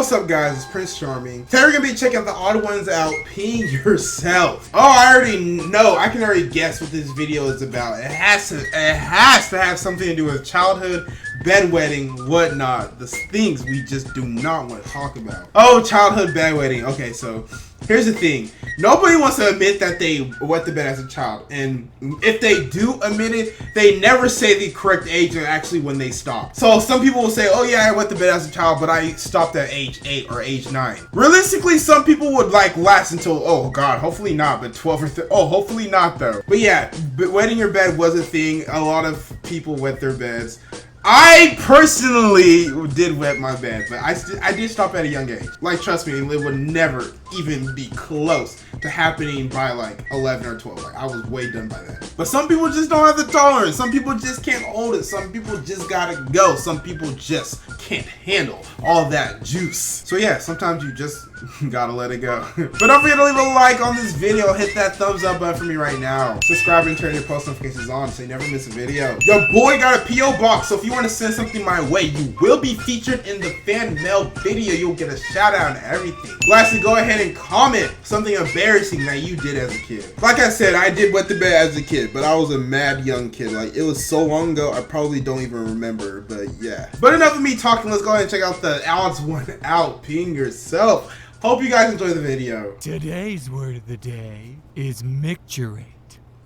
What's up, guys? It's Prince Charming. Today we're gonna be checking out the odd ones out, peeing yourself. Oh, I already know. I can already guess what this video is about. It has to have something to do with childhood, bedwetting, whatnot. The things we just do not want to talk about. Oh, childhood bedwetting. Okay, so here's the thing. Nobody wants to admit that they wet the bed as a child, and if they do admit it, they never say the correct age or actually when they stop. So some people will say, oh yeah, I wet the bed as a child, but I stopped at age 8 or age 9. Realistically, some people would like last until, oh god, hopefully not, but 12 or 13. Oh, hopefully not though. But yeah, wetting your bed was a thing. A lot of people wet their beds. I personally did wet my bed, but I did stop at a young age. Like, trust me, it would never even be close to happening by like 11 or 12. Like, I was way done by that. But some people just don't have the tolerance. Some people just can't hold it. Some people just gotta go. Some people just can't handle all that juice. So yeah, sometimes you just gotta let it go. But don't forget to leave a like on this video. Hit that thumbs up button for me right now. Subscribe and turn your post notifications on so you never miss a video. Your boy got a P.O Box, so if you want to send something my way, you will be featured in the fan mail video. You'll get a shout out and everything. Lastly, go ahead and comment something embarrassing that you did as a kid. Like I said, I did wet the bed as a kid, but I was a mad young kid. Like, it was so long ago, I probably don't even remember, but yeah. But enough of me talking. Let's go ahead and check out the TheOdd1sOut, peeing yourself. Hope you guys enjoy the video. Today's word of the day is micturate.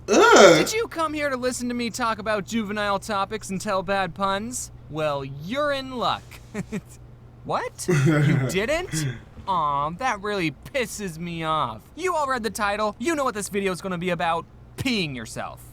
Ugh. Did you come here to listen to me talk about juvenile topics and tell bad puns? Well, you're in luck. What? You didn't? Aw, that really pisses me off. You all read the title. You know what this video is going to be about. Peeing yourself.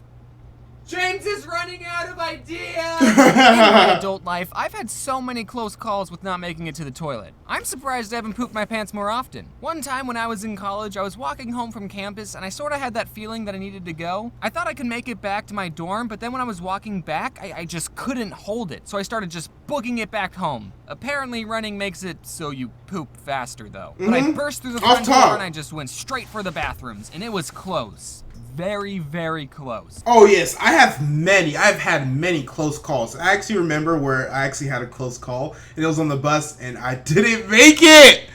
James is running out of ideas! In my adult life, I've had so many close calls with not making it to the toilet. I'm surprised I haven't pooped my pants more often. One time when I was in college, I was walking home from campus and I sort of had that feeling that I needed to go. I thought I could make it back to my dorm, but then when I was walking back, I just couldn't hold it. So I started just booking it back home. Apparently running makes it so you poop faster though. But I burst through the front door and I just went straight for the bathrooms, and it was close. Very, very close. Oh yes, I've had many close calls. I actually remember where I actually had a close call, and it was on the bus, and I didn't make it.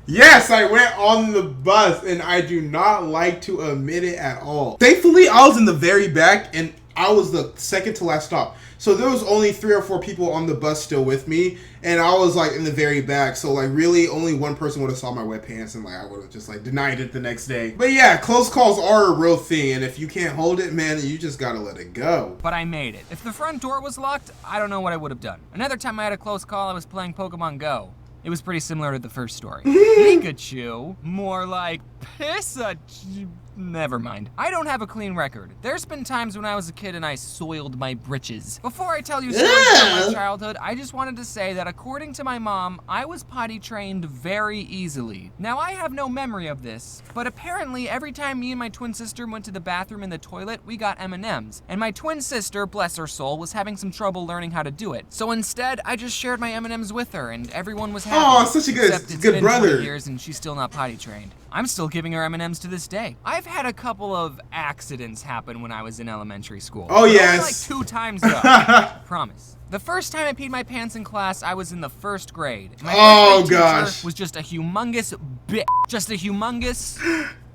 Yes, I went on the bus, and I do not like to admit it at all. Thankfully, I was in the very back, and I was the second to last stop. So there was only 3 or 4 people on the bus still with me, and I was like in the very back. So like really only one person would have saw my wet pants, and like I would have just like denied it the next day. But yeah, close calls are a real thing, and if you can't hold it, man, you just gotta let it go. But I made it. If the front door was locked, I don't know what I would have done. Another time I had a close call, I was playing Pokemon Go. It was pretty similar to the first story. Pikachu, more like Pissachu. Never mind. I don't have a clean record. There's been times when I was a kid and I soiled my britches. Before I tell you stories about my childhood, I just wanted to say that according to my mom, I was potty trained very easily. Now I have no memory of this, but apparently every time me and my twin sister went to the bathroom in the toilet, we got M&Ms. And my twin sister, bless her soul, was having some trouble learning how to do it. So instead, I just shared my M&Ms with her and everyone was happy. Oh, such a good brother. 20 years and she's still not potty trained. I'm still giving her M&Ms to this day. I've had a couple of accidents happen when I was in elementary school. Oh, yes. Only like 2 times though. Promise. The first time I peed my pants in class, I was in the 1st grade. My first grade teacher was just a humongous bitch. Just a humongous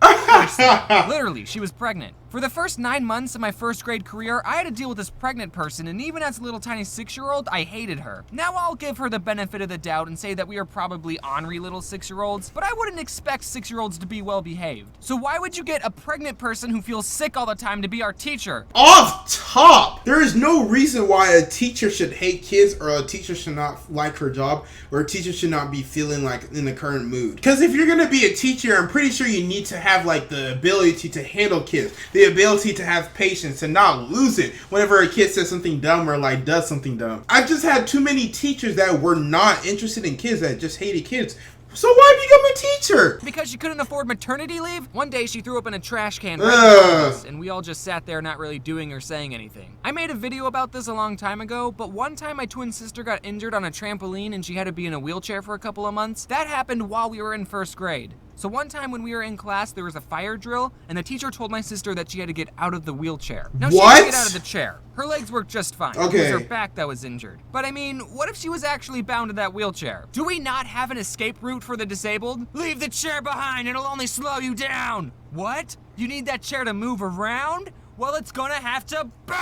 person. Literally, she was pregnant. For the first 9 months of my 1st grade career, I had to deal with this pregnant person, and even as a little tiny 6-year-old, I hated her. Now I'll give her the benefit of the doubt and say that we are probably ornery little 6-year-olds, but I wouldn't expect 6-year-olds to be well behaved. So why would you get a pregnant person who feels sick all the time to be our teacher? Off top! There is no reason why a teacher should hate kids, or a teacher should not like her job, or a teacher should not be feeling like in the current mood. Because if you're gonna be a teacher, I'm pretty sure you need to have like the ability to handle kids. The ability to have patience and not lose it whenever a kid says something dumb or like does something dumb. I've just had too many teachers that were not interested in kids, that just hated kids. So why become a teacher? Because she couldn't afford maternity leave? One day she threw up in a trash can right in front of us, and we all just sat there not really doing or saying anything. I made a video about this a long time ago, but one time my twin sister got injured on a trampoline and she had to be in a wheelchair for a couple of months. That happened while we were in 1st grade. So one time when we were in class, there was a fire drill, and the teacher told my sister that she had to get out of the wheelchair. Now, she didn't get out of the chair. Her legs worked just fine. Okay. It was her back that was injured. But I mean, what if she was actually bound to that wheelchair? Do we not have an escape route for the disabled? Leave the chair behind, it'll only slow you down. What? You need that chair to move around? Well, it's gonna have to burn!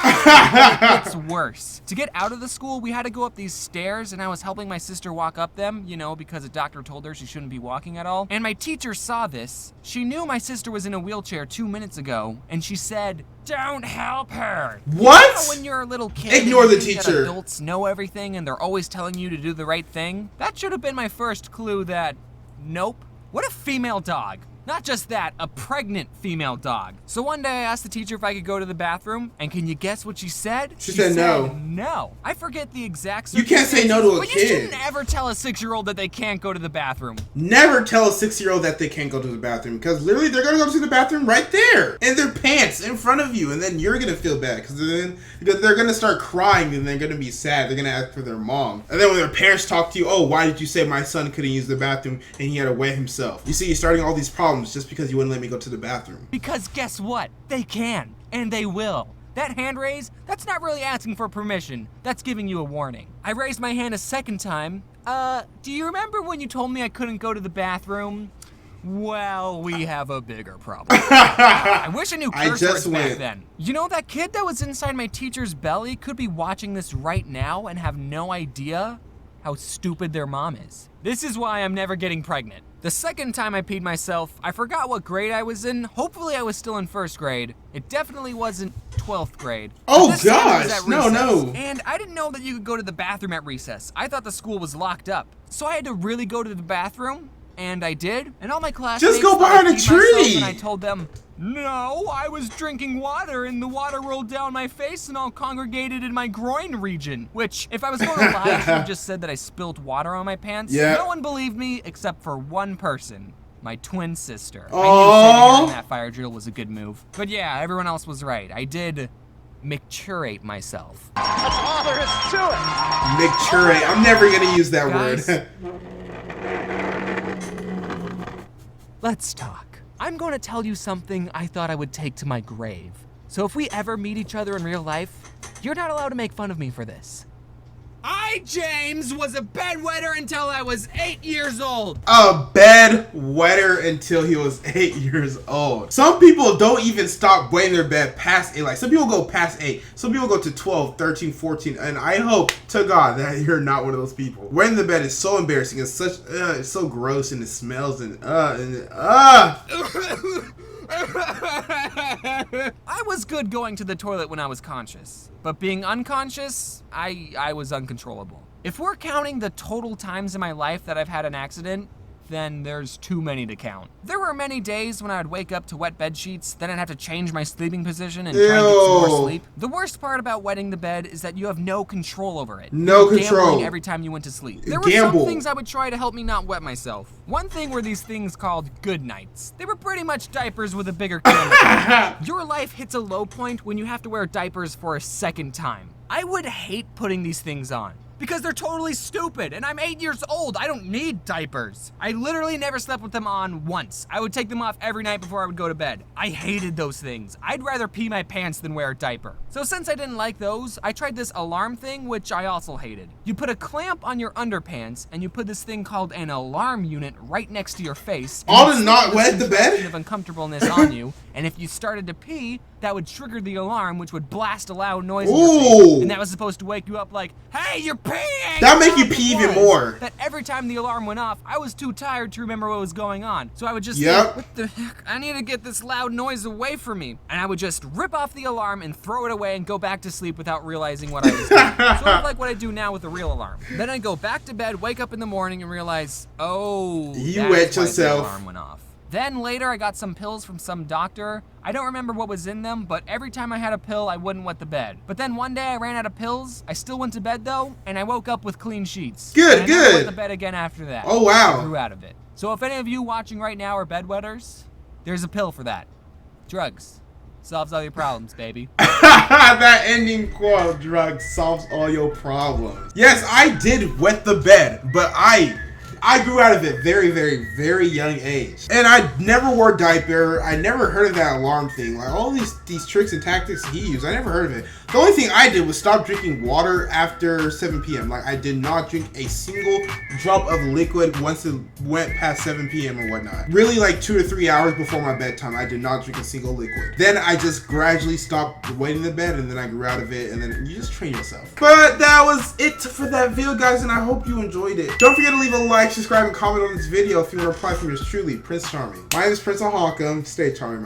It's worse. To get out of the school, we had to go up these stairs, and I was helping my sister walk up them, you know, because a doctor told her she shouldn't be walking at all. And my teacher saw this. She knew my sister was in a wheelchair 2 minutes ago, and she said, "Don't help her." What? You know when you're a little kid, Ignore and the you think that teacher. adults know everything, and they're always telling you to do the right thing? That should have been my first clue that, nope. What a female dog. Not just that, a pregnant female dog. So one day I asked the teacher if I could go to the bathroom, and can you guess what she said? She said no. No. I forget the exact You can't say no to a but kid. you shouldn't ever tell a 6-year-old that they can't go to the bathroom. Never tell a 6-year-old that they can't go to the bathroom, because literally they're gonna go to the bathroom right there in their pants in front of you, and then you're gonna feel bad because they're gonna start crying and they're gonna be sad. They're gonna ask for their mom, and then when their parents talk to you, oh, why did you say my son couldn't use the bathroom and he had to wet himself? You see, you're starting all these problems just because you wouldn't let me go to the bathroom. Because guess what? They can, and they will. That hand raise, that's not really asking for permission. That's giving you a warning. I raised my hand a second time. Do you remember when you told me I couldn't go to the bathroom? Well, we have a bigger problem. I wish I knew curse words back then. You know, that kid that was inside my teacher's belly could be watching this right now and have no idea how stupid their mom is. This is why I'm never getting pregnant. The second time I peed myself, I forgot what grade I was in. Hopefully I was still in 1st grade. It definitely wasn't 12th grade. Oh This time it was gosh, at no, recess. no. And I didn't know that you could go to the bathroom at recess. I thought the school was locked up. So I had to really go to the bathroom, and I did. And all my classmates Just go thought I behind a peed myself, tree. and I told them, no, I was drinking water and the water rolled down my face and all congregated in my groin region. Which, if I was going to lie, I should have just said that I spilled water on my pants. Yeah. No one believed me except for one person. My twin sister. I Aww. knew saving that fire drill was a good move. But yeah, everyone else was right. I did McTurate myself. That's all there is to it. McTurate. I'm never gonna use that Guys. word. Let's talk. I'm going to tell you something I thought I would take to my grave. So if we ever meet each other in real life, you're not allowed to make fun of me for this. I, James, was a bedwetter until I was 8 years old. A bed wetter until he was 8 years old. Some people don't even stop wetting their bed past 8. Like, some people go past 8. Some people go to 12, 13, 14. And I hope to God that you're not one of those people. Wetting the bed is so embarrassing. It's such, it's so gross, and it smells and I was good going to the toilet when I was conscious, but being unconscious, I was uncontrollable. If we're counting the total times in my life that I've had an accident, then there's too many to count. There were many days when I would wake up to wet bed sheets, then I'd have to change my sleeping position and try and get some more sleep. The worst part about wetting the bed is that you have no control over it. No You're control. gambling every time you went to sleep. There were some things I would try to help me not wet myself. One thing were these things called good nights. They were pretty much diapers with a bigger camera. Your life hits a low point when you have to wear diapers for a second time. I would hate putting these things on, because they're totally stupid, and I'm 8 years old. I don't need diapers. I literally never slept with them on once. I would take them off every night before I would go to bed. I hated those things. I'd rather pee my pants than wear a diaper. So since I didn't like those, I tried this alarm thing, which I also hated. You put a clamp on your underpants, and you put this thing called an alarm unit right next to your face. All to not wet the bed? Of uncomfortableness on you, and if you started to pee, that would trigger the alarm, which would blast a loud noise in your face. And that was supposed to wake you up like, hey, you're peeing! That'd make you pee even more. That every time the alarm went off, I was too tired to remember what was going on. So I would just Yep. think, what the heck? I need to get this loud noise away from me. And I would just rip off the alarm and throw it away and go back to sleep without realizing what I was doing. Sort of like what I do now with the real alarm. Then I'd go back to bed, wake up in the morning, and realize, oh, You that's wet why yourself. the alarm went off. Then later I got some pills from some doctor. I don't remember what was in them, but every time I had a pill, I wouldn't wet the bed. But then one day I ran out of pills. I still went to bed though, and I woke up with clean sheets. Good, and I never good. wet the bed again after that. Oh, wow. I grew out of it. So if any of you watching right now are bedwetters, there's a pill for that. Drugs. Solves all your problems, baby. That ending quote of drugs solves all your problems. Yes, I did wet the bed, but I I grew out of it very, very, very young age. And I never wore diaper. I never heard of that alarm thing. Like all these tricks and tactics he used, I never heard of it. The only thing I did was stop drinking water after 7 p.m. Like I did not drink a single drop of liquid once it went past 7 p.m. or whatnot. Really like 2 to 3 hours before my bedtime, I did not drink a single liquid. Then I just gradually stopped waiting in the bed and then I grew out of it and then you just train yourself. But that was it for that video, guys, and I hope you enjoyed it. Don't forget to leave a like, subscribe, and comment on this video if you want to reply from yours truly, Prince Charming. My name is Prince Ohakam. Stay charming.